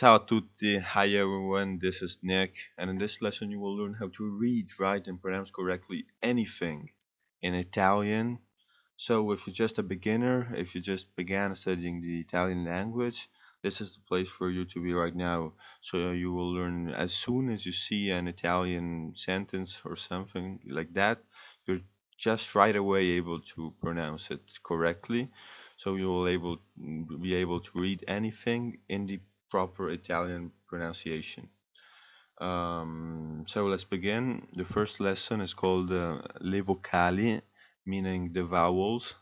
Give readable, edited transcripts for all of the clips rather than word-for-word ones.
Ciao a tutti, hi everyone, this is Nick, and in this lesson you will learn how to read, write, and pronounce correctly anything in Italian. So, if you're just a beginner, if you just began studying the Italian language, this is the place for you to be right now. So, you will learn as soon as you see an Italian sentence or something like that, you're just right away able to pronounce it correctly. So, you will be able to read anything in the proper Italian pronunciation. So let's begin. The first lesson is called Le vocali, meaning the vowels.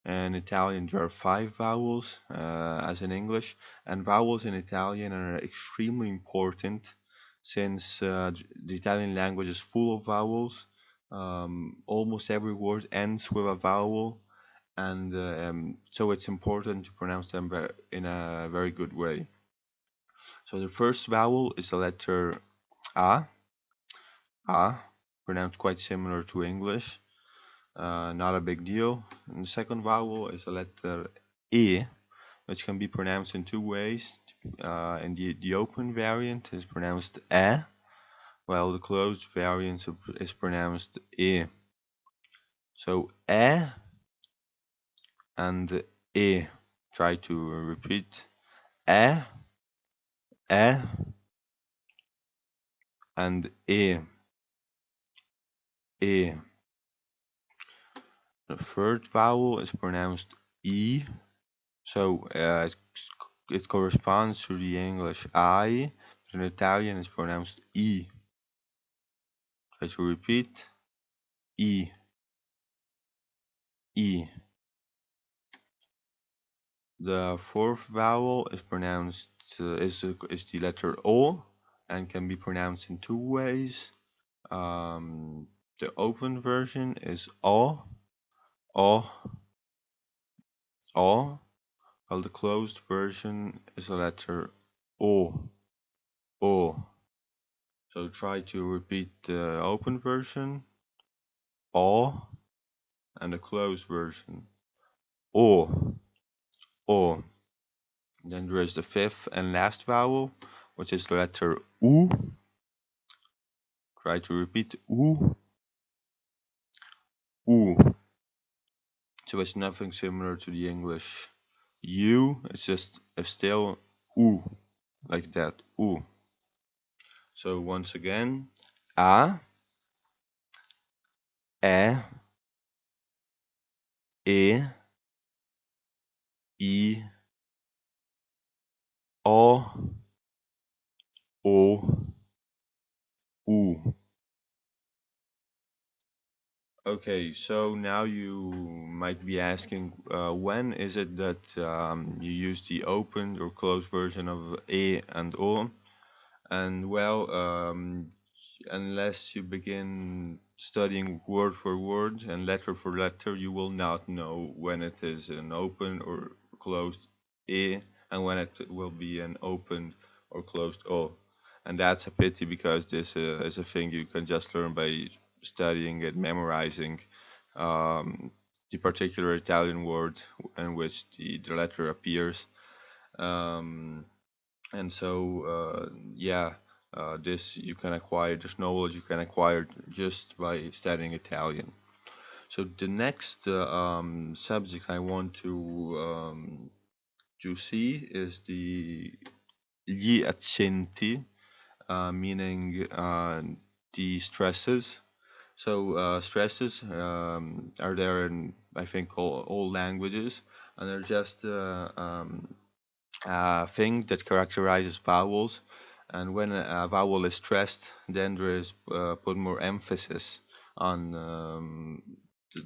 In Italian, there are five vowels, as in English, and vowels in Italian are extremely important since the Italian language is full of vowels. Almost every word ends with a vowel, and so it's important to pronounce them in a very good way. So the first vowel is the letter A, A, pronounced quite similar to English, not a big deal. And the second vowel is the letter E, which can be pronounced in two ways. And the open variant is pronounced E, while the closed variant is pronounced E. So E and E. Try to repeat E, E, and E, E. The third vowel is pronounced E. So it corresponds to the English I, but in Italian it's pronounced E. Try to repeat E, E. The fourth vowel is pronounced is the letter O and can be pronounced in two ways. The open version is O, O, while the closed version is the letter O, O. So try to repeat the open version, O, and the closed version, O, O. Then there is the fifth and last vowel, which is the letter U. Try to repeat U, U. So it's nothing similar to the English U, it's just a still U, like that, U. So once again, A, E, I, O, O, U. Okay, so now you might be asking, when is it that you use the open or closed version of E and O? And well, unless you begin studying word for word and letter for letter, you will not know when it is an open or closed E and when it will be an open or closed O. And that's a pity because this is a thing you can just learn by studying and memorizing um, the particular Italian word in which the letter appears. Um, and so, yeah, this you can acquire, this knowledge you can acquire just by studying Italian. So the next subject I want to see is the gli accenti, meaning the stresses. So stresses are there in I think all languages, and they're just thing that characterizes vowels. And when a vowel is stressed, then there is put more emphasis on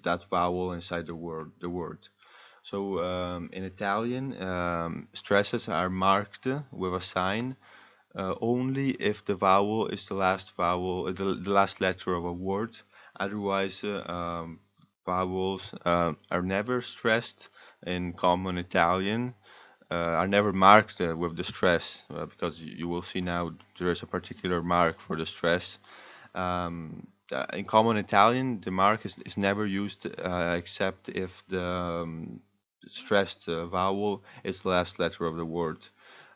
that vowel inside the word. The word. So in Italian, stresses are marked with a sign only if the vowel is the last vowel, the last letter of a word. Otherwise, vowels are never stressed in common Italian, are never marked with the stress because you will see now there is a particular mark for the stress. In common Italian, the mark is never used except if the stressed vowel is the last letter of the word.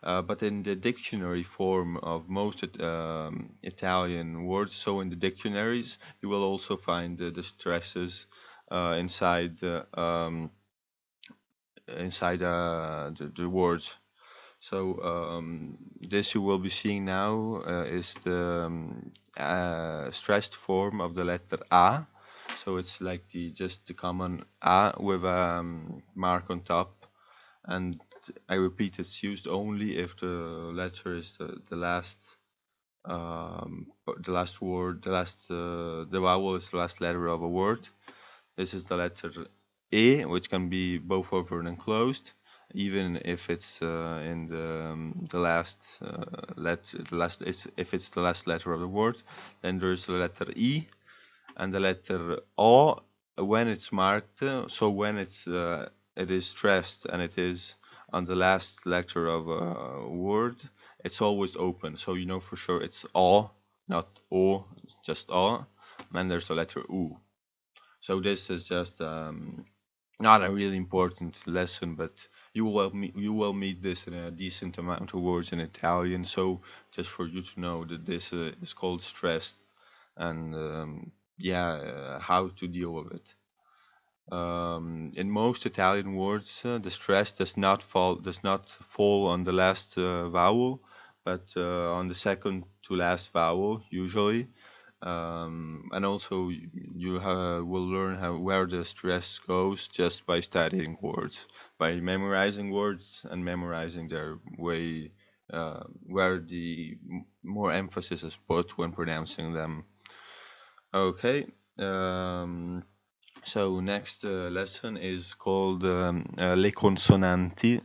But in the dictionary form of most Italian words, so in the dictionaries, you will also find the stresses inside the words. So this you will be seeing now is the stressed form of the letter A. So it's like the just the common A with a mark on top. And I repeat, it's used only if the letter is the last word, the vowel is the last letter of a word. This is the letter E, which can be both open and closed, even if it's in the last if it's the last letter of the word. Then there's the letter E and the letter O when it's marked. So when it is stressed and it is on the last letter of a word, it's always open. So you know for sure it's O, not O, just O. And then there's the letter U. So this is just not a really important lesson, but you will meet this in a decent amount of words in Italian. So just for you to know that this is called stress and yeah, how to deal with it. In most Italian words, the stress does not fall on the last vowel, but on the second to last vowel usually. And also you will learn where the stress goes just by studying words, by memorizing words and memorizing their way, where the more emphasis is put when pronouncing them. Okay. Um, so next lesson is called le consonanti,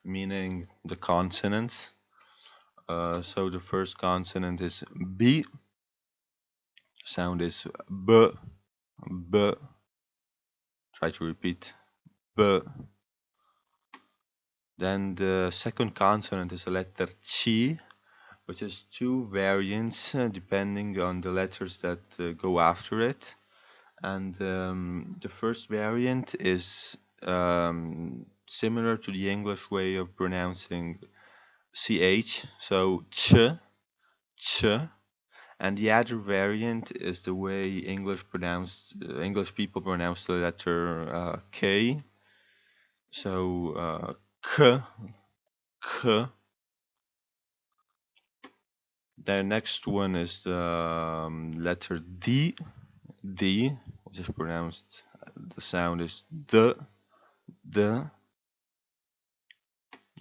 meaning the consonants. So the first consonant is B. Sound is B. B. Try to repeat B. Then the second consonant is a letter C, which has two variants depending on the letters that go after it. And the first variant is similar to the English way of pronouncing ch, so ch, and the other variant is the way English people pronounce the letter k, so k, k. The next one is the letter d, which is pronounced. The sound is the.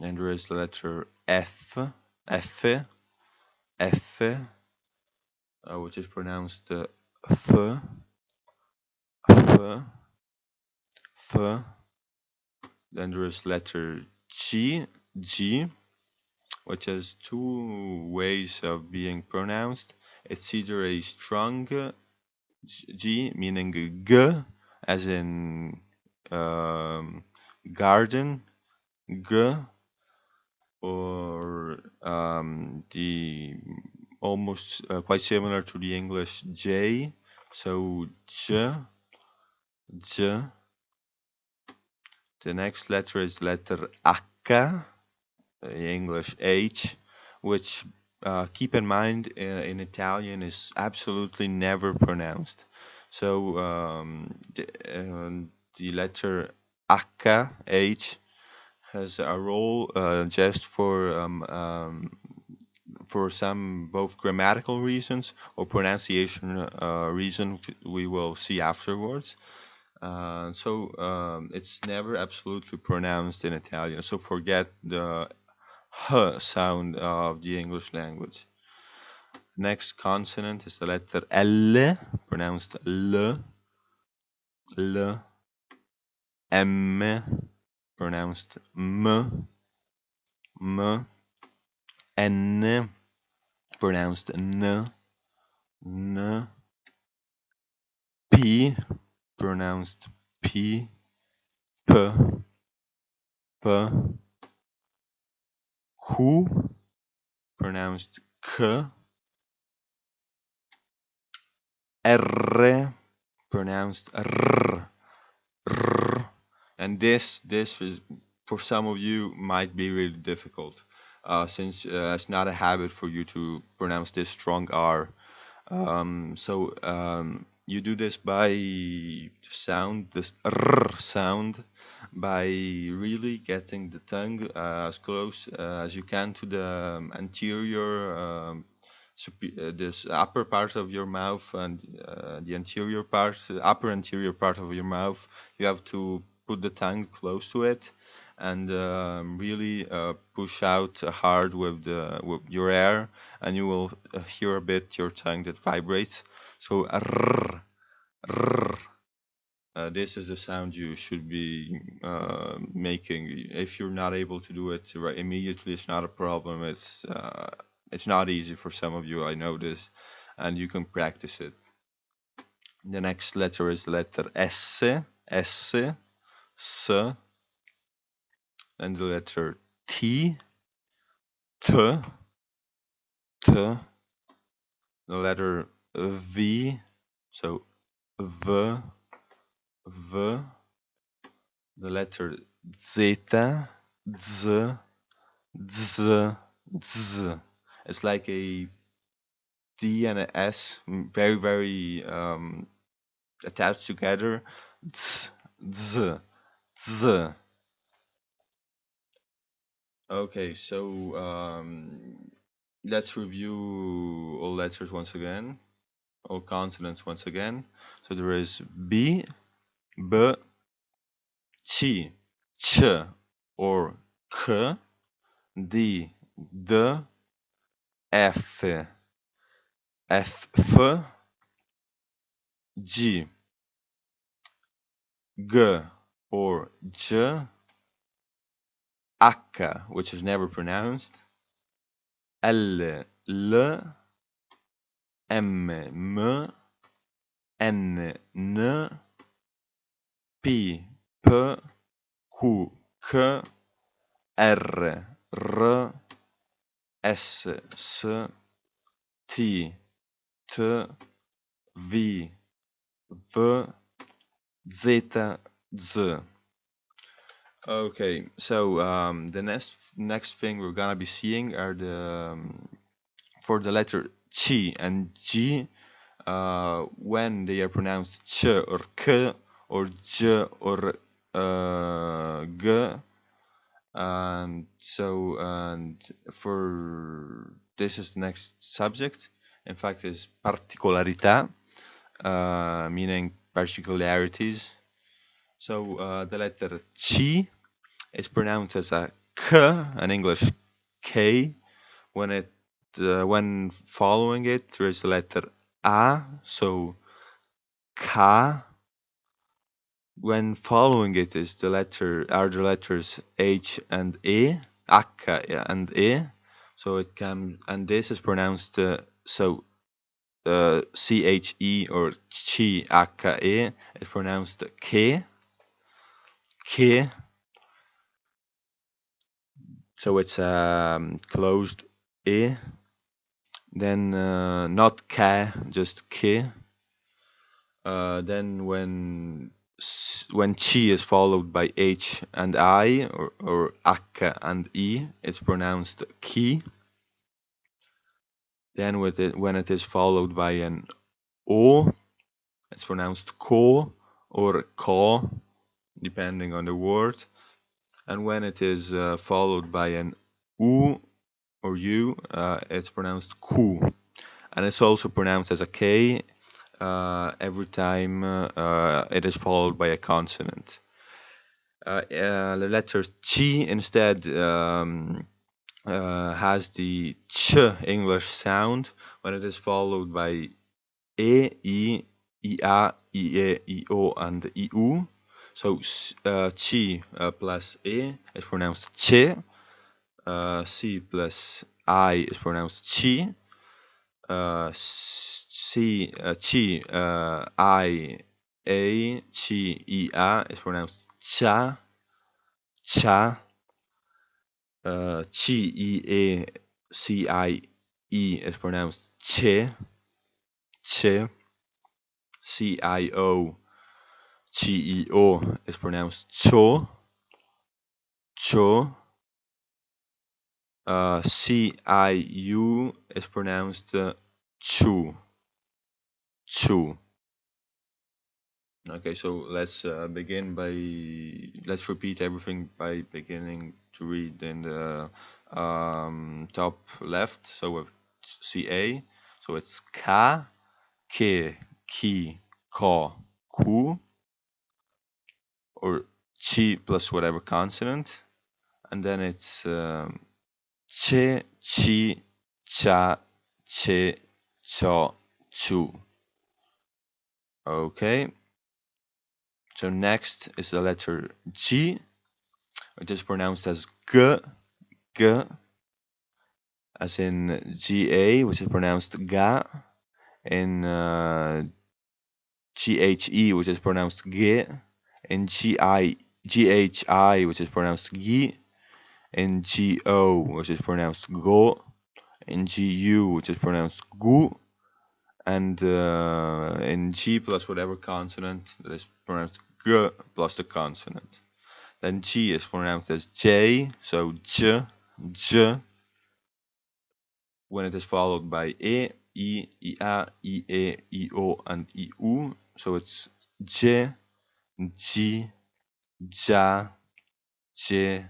And there is the letter F, F, which is pronounced F, F, F. Then there is letter G, which has two ways of being pronounced. It's either a strong G, meaning G, as in garden, G, or the almost quite similar to the English J. So J, J. The next letter is letter H, English H, which keep in mind in Italian is absolutely never pronounced. So the letter H has a role just for some both grammatical reasons or pronunciation reason we will see afterwards. So it's never absolutely pronounced in Italian. So forget the h sound of the English language. Next consonant is the letter L, pronounced L, L, M, pronounced M, M, N, pronounced N, N, P, pronounced P, P, P, Q, pronounced K, R, pronounced R, R. And this is for some of you might be really difficult. since it's not a habit for you to pronounce this strong R. You do this by sound, this R sound, by really getting the tongue as close as you can to the anterior, this upper part of your mouth and the anterior part, upper anterior part of your mouth. You have to put the tongue close to it and really push out hard with your air, and you will hear a bit your tongue that vibrates. So this is the sound you should be making. If you're not able to do it right immediately, it's not a problem. It's not easy for some of you. I know this, and you can practice it. The next letter is letter S, S, S, and the letter T, T, T, the letter V, so V, V, the letter Zeta, Z, Z, Z. It's like a D and a S, very, very attached together. Z, Z, Z. Okay, so let's review all letters once again, all consonants once again. So there is B, B, Ch, Ch, or K, D, D, F, F, G, G, or J, H, which is never pronounced, L, L, M, M, N, N, P, P, Q, K, R, R, S, S, T, T, V, V, Z, Z. Okay, so the next thing we're gonna be seeing are the for the letter Chi and G, when they are pronounced Ch or K or J or G, and for this is the next subject. In fact, is particolarità, meaning particularities. So the letter Chi is pronounced as a K, an English K. When following it, there is the letter A, so Ka. When following it is the letters H and E, H and E. So it can, and this is pronounced CHE or Chi H E is pronounced K, K. So it's closed E. Then not K, just K. Then when chi is followed by h and I or H and E, it's pronounced ki. Then when it is followed by an o, it's pronounced ko or ko, depending on the word. And when it is followed by an u or u, it's pronounced ku. And it's also pronounced as a k every time it is followed by a consonant. The letter chi instead has the ch English sound when it is followed by e, I, ia, ie, io, and iu. So chi plus e is pronounced che. C plus I is pronounced chi. Chi, I, A, chi, ia is pronounced cha, cha. Chi, I, E, C, I, E is pronounced che, che. C, I, O, Chi, I, O is pronounced cho, cho. CIU is pronounced chu, chu. Okay, so let's repeat everything by beginning to read in the top left. So with CA, so it's ka, ke, ki, ko, ku, or chi plus whatever consonant, and then it's che, chi, cha, che, cho, chu. Okay, so next is the letter G, which is pronounced as g, g, as in GA, which is pronounced ga, in GHE, which is pronounced ge, in GHI, which is pronounced gi, in GO, which is pronounced go, in GU, which is pronounced gu, and in G plus whatever consonant that is pronounced g plus the consonant. Then G is pronounced as J, so J, J, when it is followed by I, IA, IE, IO, and IU. So it's J, Ji, Ja, Je,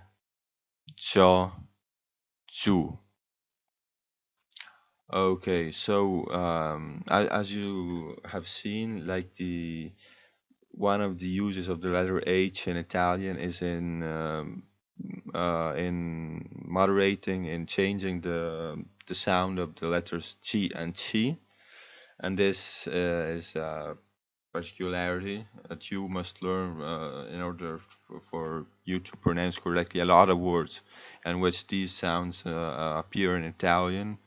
Jo, Ju. Okay, so as you have seen, like the one of the uses of the letter H in Italian is in moderating, in changing the sound of the letters chi and chi, and this is a particularity that you must learn in order for you to pronounce correctly a lot of words in which these sounds appear in Italian.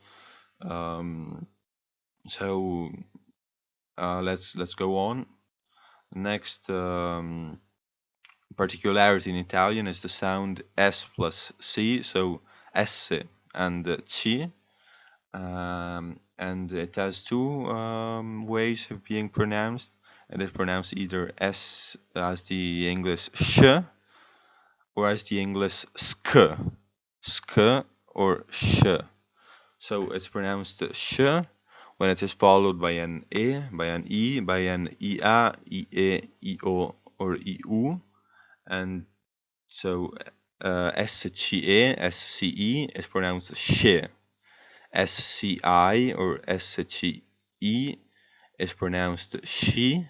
Um, so let's go on. Next particularity in Italian is the sound S plus C, so esse and ci, and it has two ways of being pronounced. It is pronounced either S as the English sh or as the English sk, sk or sh. So it's pronounced sh when it is followed by an e, by an I, by an ia, ie, io, or iu, and so SCE, SCE is pronounced she. SCI or SCE is pronounced she.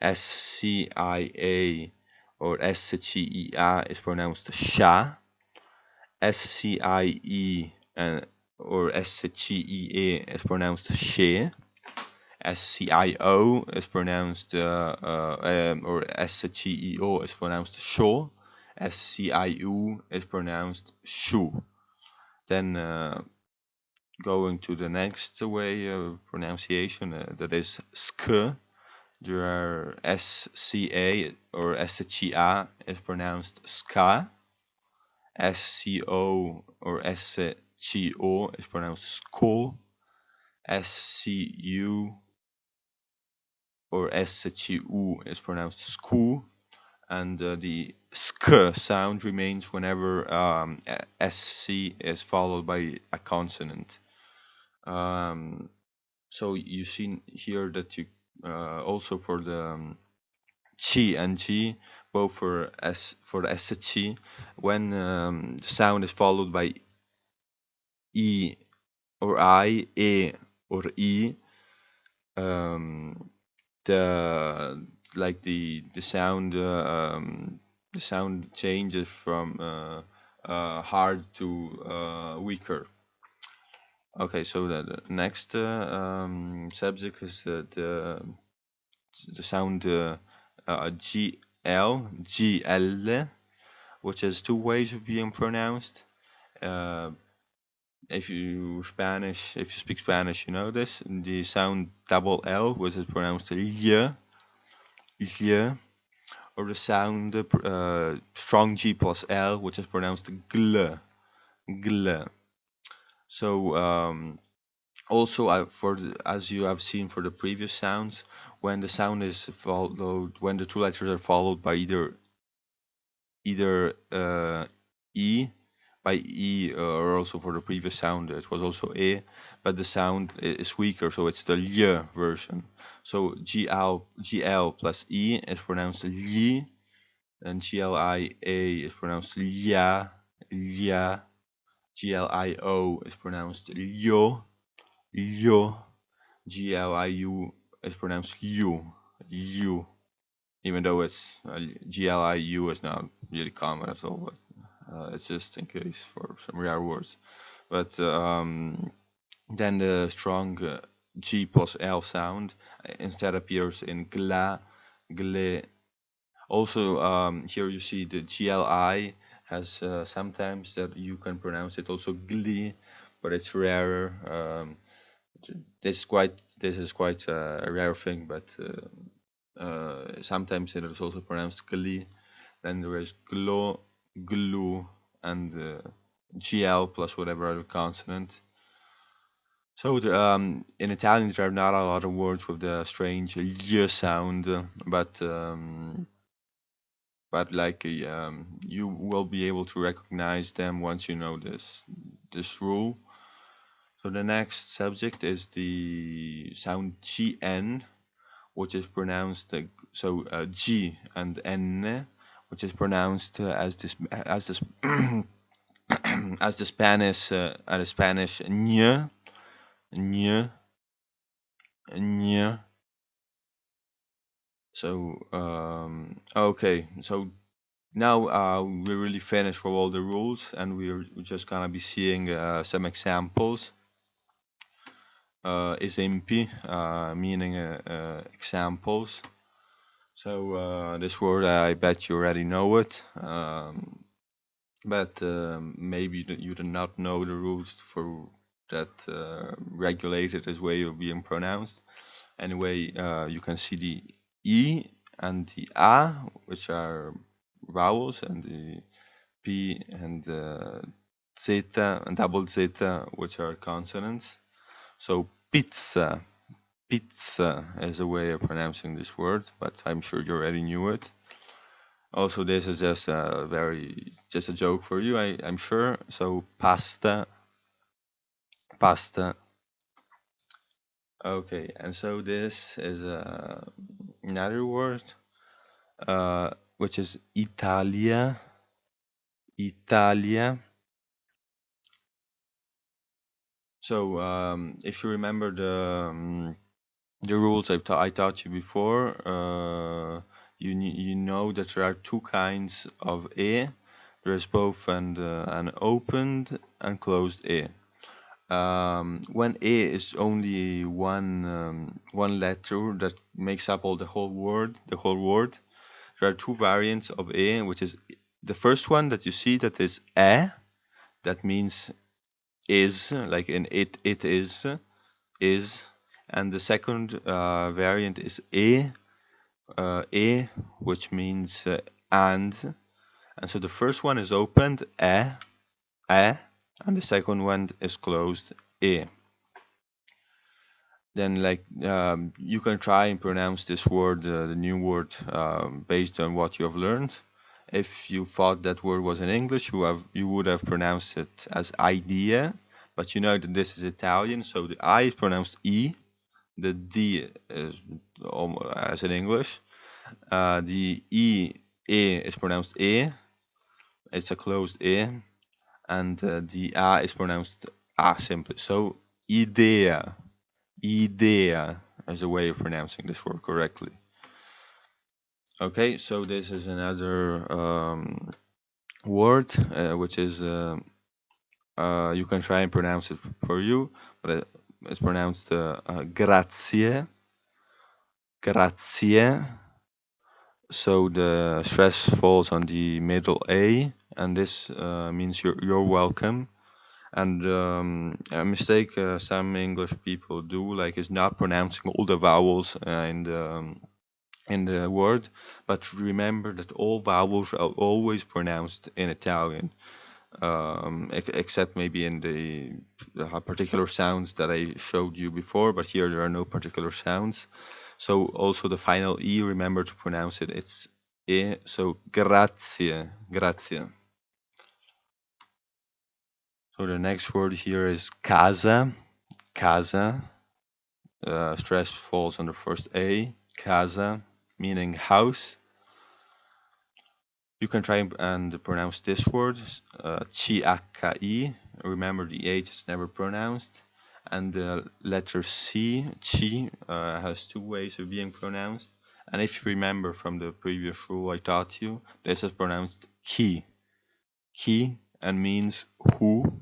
SCIA or SCEA is pronounced sha. SCIE or SCEA is pronounced she. SCIO is pronounced or SCEO is pronounced sho. SCIU is pronounced shu. Then going to the next way of pronunciation, that is sk. There are SCA or SCA is pronounced ska. SCO or SCO is pronounced sko. SCU or SCU is pronounced sku. And the sk sound remains whenever SC is followed by a consonant. So you see here that you also for the chi and g, both for the SC, when the sound is followed by e or I, e or e, um, the like the sound changes from hard to weaker. Okay, so the next subject is the sound GL, which has two ways of being pronounced. Uh, if you speak Spanish, you know this. The sound double L, which is pronounced y, y, or the sound strong G plus L, which is pronounced gl, gl. So also as you have seen for the previous sounds, when the sound is followed, when the two letters are followed by either e by E, or also for the previous sound, it was also E, but the sound is weaker, so it's the Y version. So GL plus E is pronounced Li, and GLIA is pronounced Lia, Lia. GLIO is pronounced Lyo, Lyo. GLIU is pronounced Yu, Yu. Even though it's GLIU is not really common at all, but it's just in case for some rare words. But then the strong G plus L sound instead appears in gla, gle. Also, here you see the GLI has sometimes that you can pronounce it also gli, but it's rarer. This is quite a rare thing, but sometimes it is also pronounced gli. Then there is glo, glu, and GL plus whatever other consonant. So in Italian there are not a lot of words with the strange y sound, but like you will be able to recognize them once you know this rule. So the next subject is the sound GN, which is pronounced G and N, which is pronounced as this as the Spanish ñ, ñ, ñ. So okay, so now we're really finished with all the rules, and we're just gonna be seeing some examples. Esempi, meaning examples. So this word, I bet you already know it, but maybe you do not know the rules for that regulated this way of being pronounced. Anyway, you can see the E and the A, which are vowels, and the P and the zeta and double zeta, which are consonants. So pizza, pizza is a way of pronouncing this word, but I'm sure you already knew it. Also, this is just a joke for you, I'm sure. So pasta, pasta. Okay, and so this is another word, which is Italia, Italia. So if you remember the rules I taught you before, you know that there are two kinds of e. There is both an opened and closed e. When e is only one letter that makes up the whole word, there are two variants of e, which is the first one that you see that is e, that means is, like in it is, and the second variant is e, which means and so the first one is opened e, and the second one is closed e. Then like you can try and pronounce this word, the new word, based on what you have learned. If you thought that word was in English, you would have pronounced it as idea, but you know that this is Italian, so the I is pronounced e, the D is almost as in English. The E is pronounced E. It's a closed E. And the A is pronounced A simply. So idea, idea is a way of pronouncing this word correctly. Okay, so this is another word which is you can try and pronounce it for you, but it's pronounced grazie, grazie. So the stress falls on the middle A, and this means you're welcome. And a mistake some English people do, like, is not pronouncing all the vowels in the word, but remember that all vowels are always pronounced in Italian, except maybe in the particular sounds that I showed you before. But here there are no particular sounds. So also the final E, remember to pronounce it. It's E. So grazie, grazie. So the next word here is casa. Casa. Stress falls on the first A. Casa, meaning house. You can try and pronounce this word, chi. Remember, the H is never pronounced. And the letter C, chi, has two ways of being pronounced. And if you remember from the previous rule I taught you, this is pronounced ki. Ki, and means who.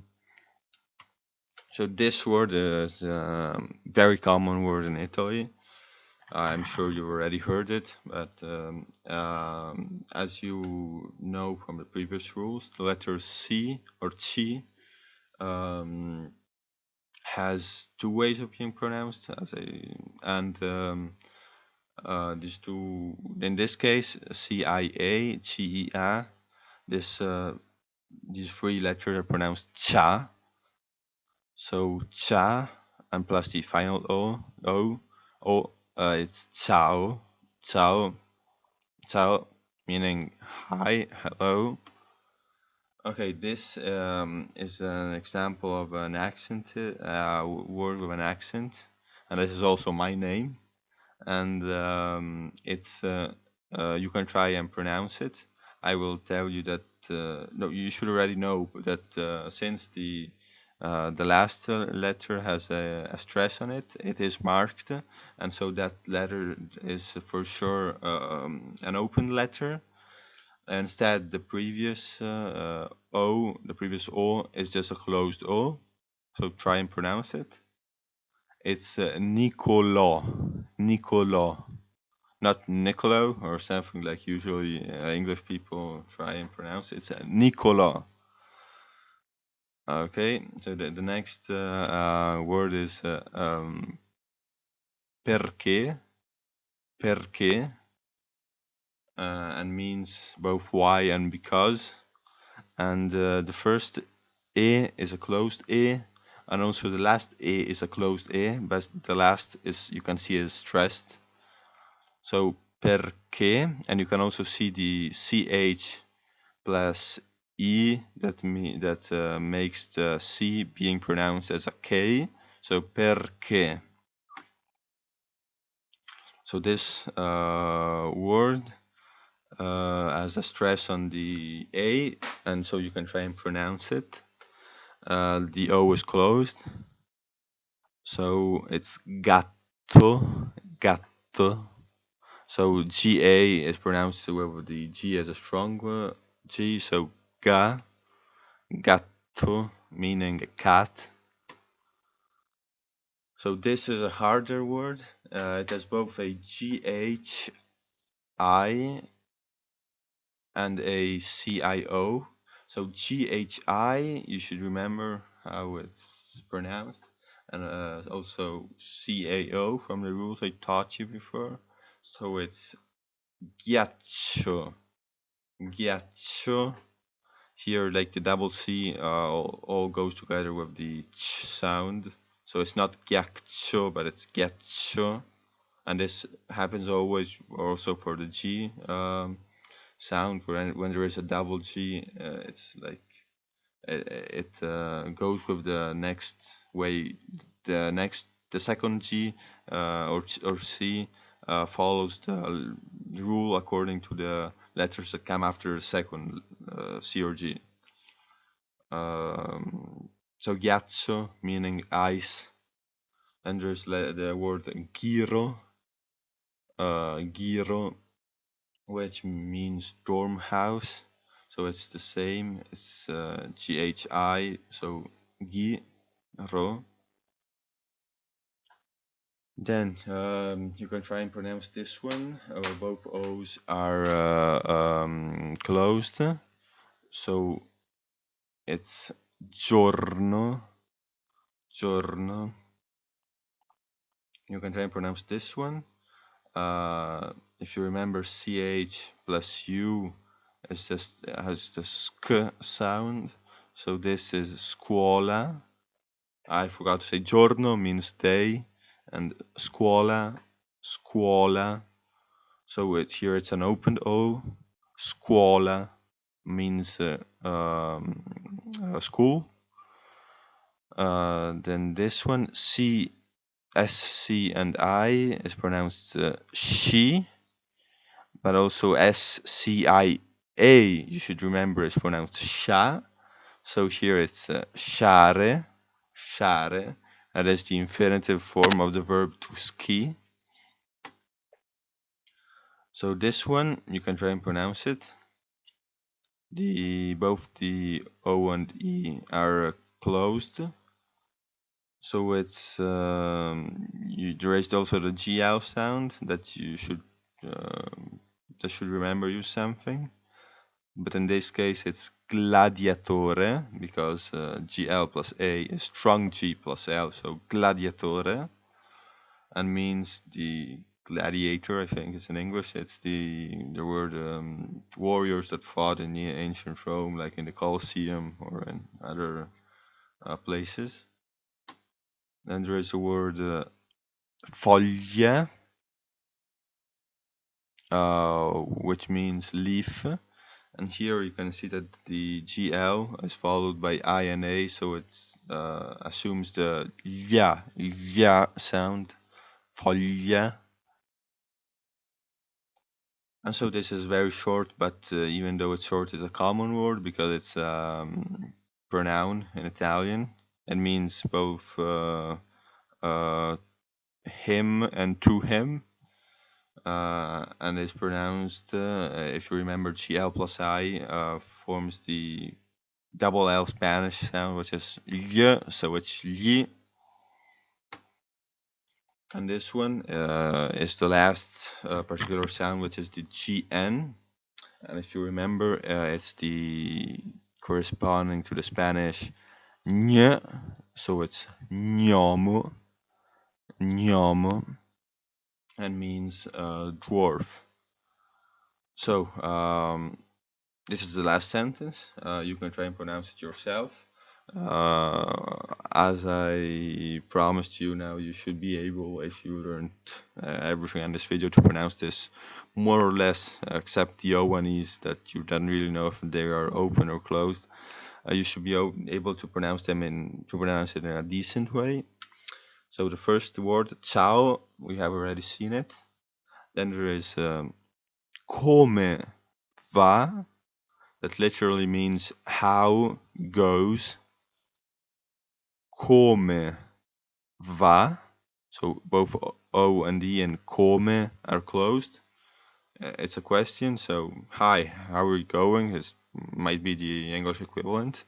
So this word is a very common word in Italy. I'm sure you already heard it, but as you know from the previous rules, the letter C or chi um, has two ways of being pronounced, and these two, in this case, CIA, Chia, this these three letters are pronounced cha, so cha, and plus the final it's ciao, ciao. Ciao, meaning hi, hello. Okay, this is an example of an accent, word with an accent, and this is also my name. And it's you can try and pronounce it. I will tell you that no, you should already know that since the last letter has a stress on it, it is marked, and so that letter is for sure an open letter. Instead, the previous O is just a closed O. So try and pronounce it. It's Nicolo, Nicolo, not Nicolo or something like usually English people try and pronounce. It's Nicolo. Okay, so the next word is perché, perché, and means both why and because. And the first E is a closed E, and also the last E is a closed E, but the last is, you can see, is stressed. So perché, and you can also see the CH plus E that makes the C being pronounced as a K. So perché. So this word has a stress on the A, and so you can try and pronounce it. The O is closed, so it's gatto, gatto. So GA is pronounced with the G as a strong G, so ga, gatto, meaning a cat. So this is a harder word. It has both a GHI and a CIO. So GHI, you should remember how it's pronounced, and also CAO from the rules I taught you before. So it's ghiaccio, ghiaccio. Here, like the double C, all goes together with the ch sound. So it's not ghiaccio, but it's ghiaccio. And this happens always also for the G sound. When there is a double G, it's like it goes with the next way. The second G or C follows the rule according to the letters that come after the second C or G. So ghiaccio meaning ice, and there's the word giro, giro, which means storm house. So it's the same. It's GHI. So giro. Then you can try and pronounce this one. Both O's are closed. So it's giorno, giorno. You can try and pronounce this one. If you remember, CH plus U is just has the sk sound. So this is scuola. I forgot to say giorno means day, and scuola, scuola. So here it's an opened O. Scuola means school. Then this one, and I is pronounced she, but also SCIA, you should remember, is pronounced sha. So here it's share, share. That is the infinitive form of the verb to ski. So this one, you can try and pronounce it. Both the O and E are closed. So there is also the GL sound that you should remember you something. But in this case, it's gladiatore because GL plus A is strong G plus L, so gladiatore, and means the gladiator. I think it's in English. It's the word warriors that fought in the ancient Rome, like in the Colosseum or in other places. Then there is the word foglia, which means leaf. And here you can see that the GL is followed by I and A, so it assumes the ya sound, foglia. And so this is very short, but even though it's short, it's a common word because it's pronoun in Italian. It means both uh, him and to him. And it's pronounced, if you remember, GL plus I forms the double L Spanish sound, which is y, so it's y. And this one is the last particular sound, which is the GN. And if you remember, it's the corresponding to the Spanish ñ, so it's ñomo, ñomo, and means dwarf. So this is the last sentence. You can try and pronounce it yourself. As I promised you, now you should be able, if you learned everything on this video, to pronounce this more or less, except the O and E's that you don't really know if they are open or closed. You should be able to pronounce it in a decent way. So the first word, ciao, we have already seen it. Then there is come va, that literally means how goes. Come va, so both O and E and come are closed. It's a question, so hi, how are you going? This might be the English equivalent.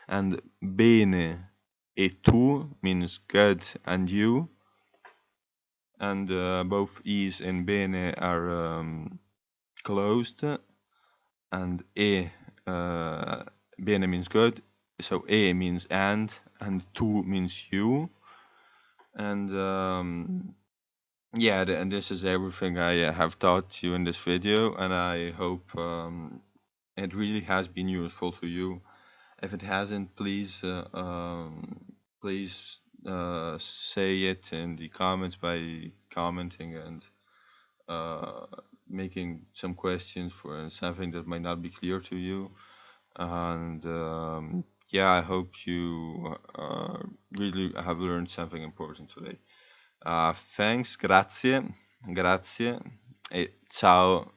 And bene e tu means good and you. And both E's in bene are closed. And bene means good, so means and tu means you. And yeah, and this is everything I have taught you in this video, and I hope it really has been useful to you. If it hasn't, please say it in the comments by commenting and uh, making some questions for something that might not be clear to you. And yeah, I hope you really have learned something important today. Thanks, grazie, grazie, e ciao.